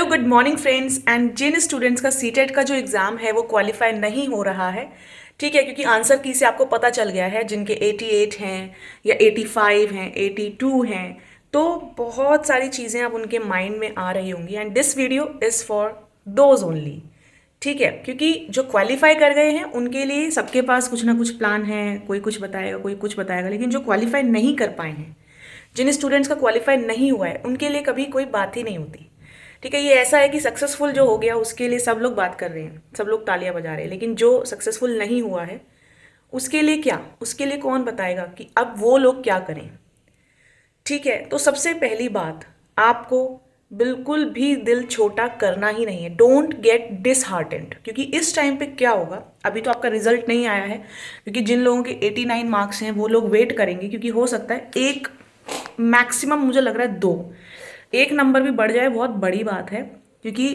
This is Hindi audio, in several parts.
Good morning friends. एंड जिन स्टूडेंट्स का सीटेट का जो एग्ज़ाम है वो क्वालिफाई नहीं हो रहा है, ठीक है, क्योंकि आंसर की से आपको पता चल गया है, जिनके 88 हैं या 85 हैं, 82 हैं, तो बहुत सारी चीज़ें अब उनके माइंड में आ रही होंगी। And this video is for those only, ठीक है, क्योंकि जो क्वालिफाई कर गए हैं उनके लिए सबके पास कुछ ना कुछ प्लान है, कोई कुछ बताएगा, कोई कुछ बताएगा, लेकिन जो क्वालिफाई नहीं कर पाए हैं, जिन स्टूडेंट्स का क्वालिफाई नहीं हुआ है, उनके लिए कभी कोई बात ही नहीं होती। ठीक है, ये ऐसा है कि सक्सेसफुल जो हो गया उसके लिए सब लोग बात कर रहे हैं, सब लोग तालियां बजा रहे हैं, लेकिन जो सक्सेसफुल नहीं हुआ है उसके लिए क्या, उसके लिए कौन बताएगा कि अब वो लोग क्या करें। ठीक है, तो सबसे पहली बात, आपको बिल्कुल भी दिल छोटा करना ही नहीं है। डोंट गेट डिसहार्टेंड, क्योंकि इस टाइम पे क्या होगा, अभी तो आपका रिजल्ट नहीं आया है, क्योंकि जिन लोगों के 89 मार्क्स हैं वो लोग वेट करेंगे, क्योंकि हो सकता है एक, मैक्सिमम मुझे लग रहा है दो, एक नंबर भी बढ़ जाए बहुत बड़ी बात है, क्योंकि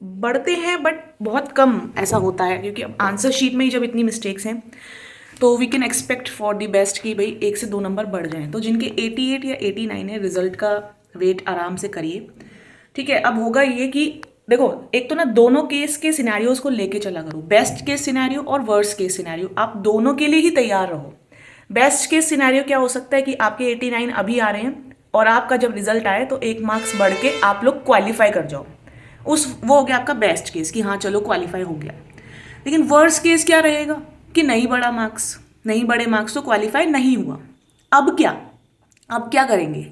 बढ़ते हैं बट बहुत कम ऐसा होता है, क्योंकि अब आंसर शीट में ही जब इतनी मिस्टेक्स हैं तो we can expect for the best कि भाई 1 से 2 नंबर बढ़ जाएं। तो जिनके 88 या 89 है, रिजल्ट का वेट आराम से करिए। ठीक है, अब होगा ये कि देखो, एक तो ना दोनों केस के सिनेरियोज को लेके चला करो, बेस्ट केस सिनेरियो और वर्स्ट केस सिनेरियो, आप दोनों के लिए ही तैयार रहो। बेस्ट केस सिनेरियो क्या हो सकता है कि आपके 89 अभी आ रहे हैं और आपका जब रिजल्ट आए तो 1 मार्क्स बढ़ के आप लोग क्वालिफाई कर जाओ, उस वो हो गया आपका बेस्ट केस कि हाँ चलो क्वालिफाई हो गया। लेकिन वर्स्ट केस क्या रहेगा कि नहीं बढ़ा मार्क्स, नहीं बढ़े मार्क्स तो क्वालिफाई नहीं हुआ। अब क्या, अब क्या करेंगे?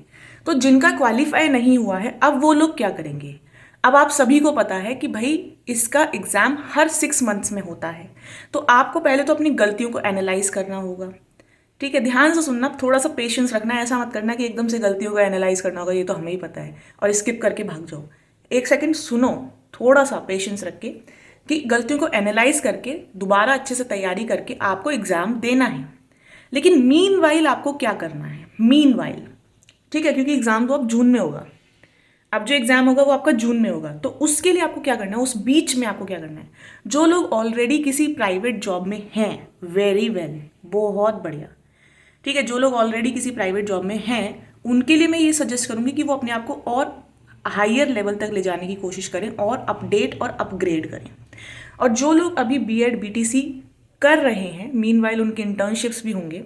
तो जिनका क्वालिफाई नहीं हुआ है अब वो लोग क्या करेंगे? अब आप सभी को पता है कि भाई इसका एग्ज़ाम हर 6 मंथ्स में होता है, तो आपको पहले तो अपनी गलतियों को एनालाइज करना होगा। ठीक है, ध्यान से सुनना, थोड़ा सा पेशेंस रखना है, ऐसा मत करना कि एकदम से गलतियों को एनालाइज करना होगा, ये तो हमें ही पता है, और स्किप करके भाग जाओ। एक सेकंड सुनो, थोड़ा सा पेशेंस रख के, कि गलतियों को एनालाइज करके दोबारा अच्छे से तैयारी करके आपको एग्ज़ाम देना है। लेकिन मीन वाइल आपको क्या करना है, मीन वाइल, ठीक है, क्योंकि एग्ज़ाम तो अब जून में होगा, अब जो एग्ज़ाम होगा वो आपका जून में होगा, तो उसके लिए आपको क्या करना है, उस बीच में आपको क्या करना है? जो लोग ऑलरेडी किसी प्राइवेट जॉब में हैं, वेरी वेल, बहुत बढ़िया। ठीक है, जो लोग ऑलरेडी किसी प्राइवेट जॉब में हैं उनके लिए मैं ये सजेस्ट करूँगी कि वो अपने आप को और हायर लेवल तक ले जाने की कोशिश करें और अपडेट और अपग्रेड करें। और जो लोग अभी बीएड बीटीसी कर रहे हैं, मीनवाइल उनके इंटर्नशिप्स भी होंगे,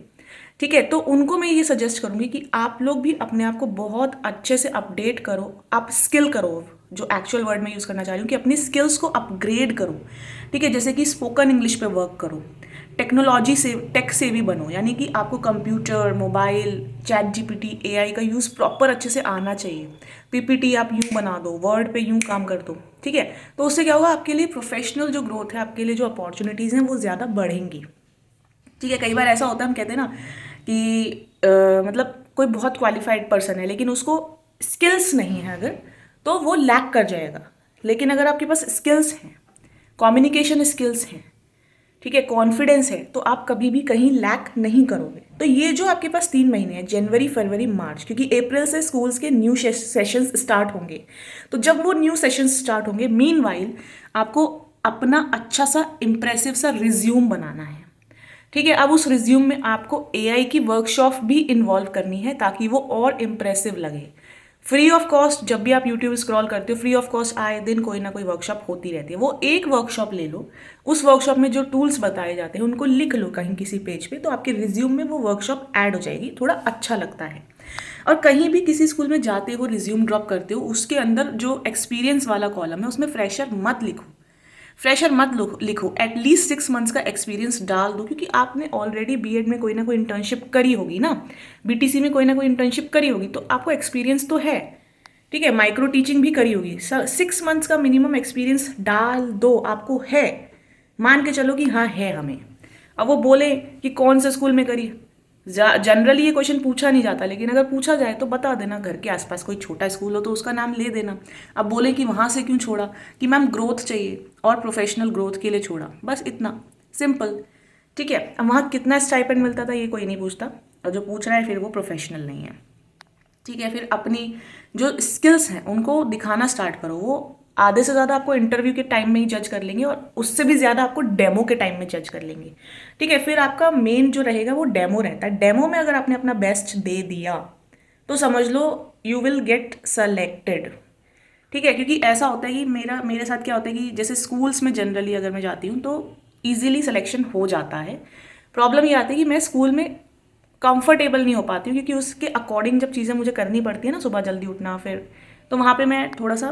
ठीक है, तो उनको मैं ये सजेस्ट करूँगी कि आप लोग भी अपने आप को बहुत अच्छे से अपडेट करो, आप स्किल करो, जो एक्चुअल वर्ड में यूज़ करना चाह रही हूँ कि अपनी स्किल्स को अपग्रेड करो। ठीक है, जैसे कि स्पोकन इंग्लिश पे वर्क करो, टेक्नोलॉजी से, टेक से भी बनो, यानी कि आपको computer, mobile, chat GPT, AI का यूज़ प्रॉपर अच्छे से आना चाहिए। पीपीटी आप यूँ बना दो, वर्ड पे यूँ काम कर दो, ठीक है, तो उससे क्या होगा, आपके लिए प्रोफेशनल जो ग्रोथ है, आपके लिए जो अपॉर्चुनिटीज़ हैं वो ज़्यादा बढ़ेंगी। ठीक है, कई बार ऐसा होता है, हम कहते हैं ना कि मतलब कोई बहुत क्वालिफाइड पर्सन है लेकिन उसको स्किल्स नहीं है अगर, तो वो लैक कर जाएगा। लेकिन अगर आपके पास स्किल्स हैं, कम्युनिकेशन स्किल्स हैं, ठीक है, कॉन्फिडेंस है, तो आप कभी भी कहीं लैक नहीं करोगे। तो ये जो आपके पास 3 महीने हैं, जनवरी फरवरी मार्च, क्योंकि अप्रैल से स्कूल्स के न्यू सेशंस स्टार्ट होंगे, तो जब वो न्यू सेशंस स्टार्ट होंगे, मीनवाइल आपको अपना अच्छा सा इम्प्रेसिव सा रिज्यूम बनाना है। ठीक है, अब उस रिज्यूम में आपको एआई की वर्कशॉप भी इन्वॉल्व करनी है ताकि वो और इम्प्रेसिव लगे। फ्री ऑफ कॉस्ट, जब भी आप यूट्यूब स्क्रॉल करते हो, फ्री ऑफ कॉस्ट आए दिन कोई ना कोई वर्कशॉप होती रहती है, वो एक वर्कशॉप ले लो, उस वर्कशॉप में जो टूल्स बताए जाते हैं उनको लिख लो कहीं किसी पेज पे, तो आपके रिज्यूम में वो वर्कशॉप ऐड हो जाएगी, थोड़ा अच्छा लगता है। और कहीं भी किसी स्कूल में जाते हो, रिज्यूम ड्रॉप करते हो, उसके अंदर जो एक्सपीरियंस वाला कॉलम है उसमें फ्रेशर मत लिखो, फ्रेशर मत लिखो, एटलीस्ट 6 मंथ्स का एक्सपीरियंस डाल दो, क्योंकि आपने ऑलरेडी बीएड में कोई ना कोई इंटर्नशिप करी होगी ना, बीटीसी में कोई ना कोई इंटर्नशिप करी होगी, तो आपको एक्सपीरियंस तो है। ठीक है, माइक्रो टीचिंग भी करी होगी, 6 मंथ्स का मिनिमम एक्सपीरियंस डाल दो, आपको है, मान के चलो कि हाँ है हमें। अब वो बोले कि कौन से स्कूल में करी, जनरली ये क्वेश्चन पूछा नहीं जाता, लेकिन अगर पूछा जाए तो बता देना, घर के आसपास कोई छोटा स्कूल हो तो उसका नाम ले देना। अब बोले कि वहाँ से क्यों छोड़ा, कि मैम ग्रोथ चाहिए और प्रोफेशनल ग्रोथ के लिए छोड़ा, बस इतना सिंपल। ठीक है, अब वहाँ कितना स्टाइपेंड मिलता था ये कोई नहीं पूछता, और जो पूछ रहा है फिर वो प्रोफेशनल नहीं है। ठीक है, फिर अपनी जो स्किल्स हैं उनको दिखाना स्टार्ट करो, वो आधे से ज़्यादा आपको इंटरव्यू के टाइम में ही जज कर लेंगे और उससे भी ज़्यादा आपको डेमो के टाइम में जज कर लेंगे। ठीक है, फिर आपका मेन जो रहेगा वो डेमो रहता है, डेमो में अगर आपने अपना बेस्ट दे दिया तो समझ लो यू विल गेट सेलेक्टेड। ठीक है, क्योंकि ऐसा होता है कि मेरे साथ क्या होता है कि जैसे स्कूल्स में जनरली अगर मैं जाती हूँ तो ईजिली सिलेक्शन हो जाता है। प्रॉब्लम ये आती है कि मैं स्कूल में कंफर्टेबल नहीं हो पाती हूँ, क्योंकि उसके अकॉर्डिंग जब चीज़ें मुझे करनी पड़ती है ना, सुबह जल्दी उठना, फिर तो वहाँ पे मैं थोड़ा सा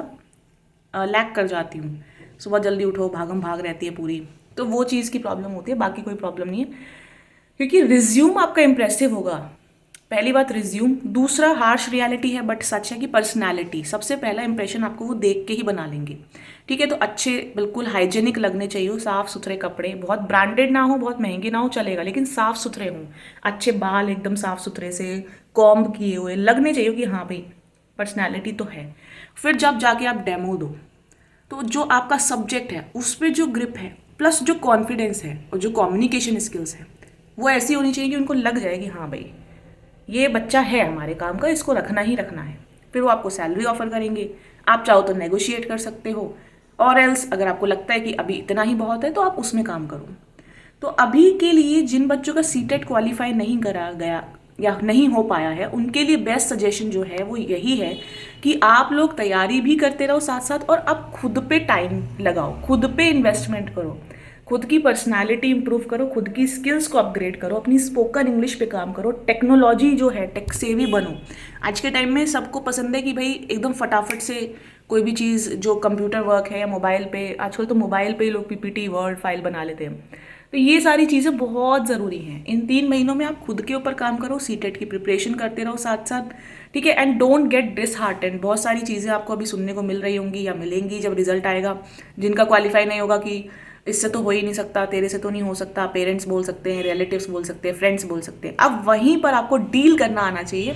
लैक कर जाती हूँ। सुबह जल्दी उठो, भागम भाग रहती है पूरी, तो वो चीज़ की प्रॉब्लम होती है, बाकी कोई प्रॉब्लम नहीं है। क्योंकि रिज्यूम आपका इंप्रेसिव होगा, पहली बात रिज्यूम। दूसरा हार्श रियलिटी है बट सच है कि पर्सनालिटी, सबसे पहला इंप्रेशन आपको वो देख के ही बना लेंगे। ठीक है, तो अच्छे बिल्कुल हाइजेनिक लगने चाहिए, साफ सुथरे कपड़े, बहुत ब्रांडेड ना हो, बहुत महंगे ना हो, चलेगा, लेकिन साफ सुथरे हों, अच्छे बाल एकदम साफ सुथरे से कॉम्ब किए हुए लगने चाहिए कि हाँ भाई पर्सनैलिटी तो है। फिर जब जाके आप डेमो दो, तो जो आपका सब्जेक्ट है उस पर जो ग्रिप है, प्लस जो कॉन्फिडेंस है और जो कम्युनिकेशन स्किल्स है, वो ऐसी होनी चाहिए कि उनको लग जाए कि हाँ भाई ये बच्चा है हमारे काम का, इसको रखना ही रखना है। फिर वो आपको सैलरी ऑफर करेंगे, आप चाहो तो नेगोशिएट कर सकते हो, और एल्स अगर आपको लगता है कि अभी इतना ही बहुत है तो आप उसमें काम करो। तो अभी के लिए जिन बच्चों का सीटेट क्वालिफाई नहीं करा गया या नहीं हो पाया है, उनके लिए बेस्ट सजेशन जो है वो यही है कि आप लोग तैयारी भी करते रहो साथ साथ, और आप खुद पे टाइम लगाओ, खुद पे इन्वेस्टमेंट करो, खुद की पर्सनालिटी इंप्रूव करो, खुद की स्किल्स को अपग्रेड करो, अपनी स्पोकन इंग्लिश पे काम करो, टेक्नोलॉजी जो है टेक सेवी बनो। आज के टाइम में सबको पसंद है कि भाई एकदम फटाफट से कोई भी चीज़ जो कंप्यूटर वर्क है या मोबाइल पे, आजकल तो मोबाइल पे लोग पीपीटी वर्ड फाइल बना लेते हैं। तो ये सारी चीज़ें बहुत ज़रूरी हैं। इन 3 महीनों में आप खुद के ऊपर काम करो, सीटेट की प्रिपरेशन करते रहो साथ साथ। ठीक है, एंड डोंट गेट डिसहार्टेंड। बहुत सारी चीज़ें आपको अभी सुनने को मिल रही होंगी या मिलेंगी जब रिजल्ट आएगा, जिनका क्वालिफाई नहीं होगा कि इससे तो हो ही नहीं सकता, तेरे से तो नहीं हो सकता, पेरेंट्स बोल सकते हैं, रिलेटिव्स बोल सकते हैं, फ्रेंड्स बोल सकते हैं। अब वहीं पर आपको डील करना आना चाहिए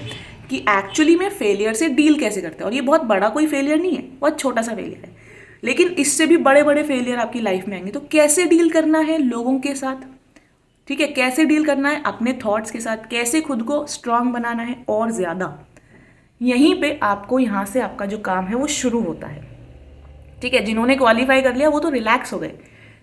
कि एक्चुअली में फेलियर से डील कैसे करते हैं। और ये बहुत बड़ा कोई फेलियर नहीं है, बहुत छोटा सा फेलियर है, लेकिन इससे भी बड़े बड़े फेलियर आपकी लाइफ में आएंगे। तो कैसे डील करना है लोगों के साथ, ठीक है, कैसे डील करना है अपने थॉट्स के साथ, कैसे खुद को स्ट्रांग बनाना है और ज़्यादा, यहीं पे आपको, यहाँ से आपका जो काम है वो शुरू होता है। ठीक है, जिन्होंने क्वालिफाई कर लिया वो तो रिलैक्स हो गए,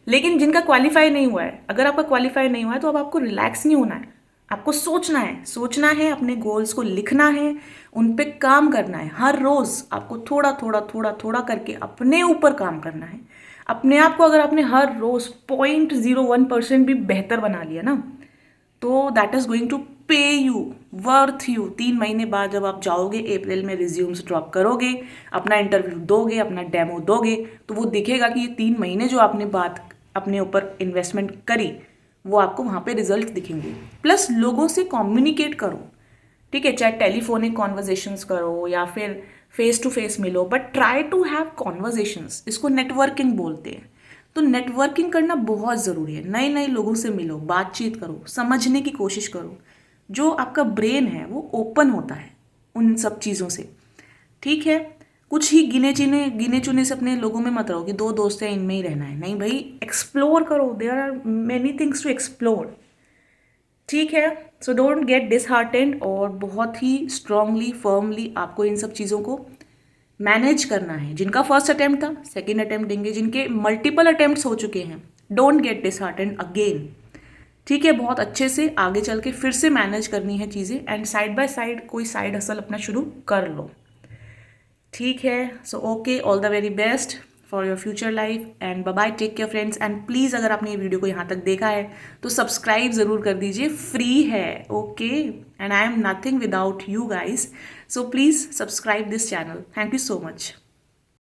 लेकिन जिनका क्वालिफाई नहीं हुआ है, अगर आपका क्वालिफाई नहीं हुआ है तो अब आपको रिलैक्स नहीं होना है, आपको सोचना है, अपने गोल्स को लिखना है, उन पे काम करना है। हर रोज़ आपको थोड़ा थोड़ा थोड़ा थोड़ा करके अपने ऊपर काम करना है। अपने आप को अगर आपने हर रोज़ 0.01% भी बेहतर बना लिया ना, तो दैट इज़ गोइंग टू पे यू, वर्थ यू। 3 महीने बाद जब आप जाओगे, अप्रैल में रिज्यूम्स ड्रॉप करोगे, अपना इंटरव्यू दोगे, अपना डेमो दोगे, तो वो दिखेगा कि ये 3 महीने जो आपने बात अपने ऊपर इन्वेस्टमेंट करी, वो आपको वहाँ पे रिजल्ट दिखेंगे। प्लस लोगों से कम्युनिकेट करो, ठीक है, चाहे टेलीफोनिक कॉन्वर्जेशंस करो या फिर फेस टू फेस मिलो, but try to have conversations. इसको नेटवर्किंग बोलते हैं। तो नेटवर्किंग करना बहुत ज़रूरी है। नए नए लोगों से मिलो, बातचीत करो, समझने की कोशिश करो। जो आपका ब्रेन है वो ओपन होता है उन सब चीज़ों से। ठीक है, कुछ ही गिने चुने से अपने लोगों में मत रहो कि 2 दोस्त हैं इनमें ही रहना है। नहीं भाई, एक्सप्लोर करो, there are many things to explore. ठीक है, सो डोंट गेट डिसहार्टेंड, और बहुत ही स्ट्रांगली फर्मली आपको इन सब चीज़ों को मैनेज करना है। जिनका फर्स्ट अटेम्प्ट था, सेकेंड अटेम्प्ट देंगे, जिनके मल्टीपल अटेम्प्ट्स हो चुके हैं, डोंट गेट डिसहार्टेंड अगेन। ठीक है, बहुत अच्छे से आगे चल के फिर से मैनेज करनी है चीज़ें, एंड साइड बाय साइड कोई साइड हसल अपना शुरू कर लो। ठीक है, so okay, all the very best for your future life, and bye bye, take care friends. And please अगर आपने ये वीडियो को यहाँ तक देखा है तो सब्सक्राइब ज़रूर कर दीजिए, फ्री है, okay, and I am nothing without you guys, so please subscribe this channel. Thank you so much.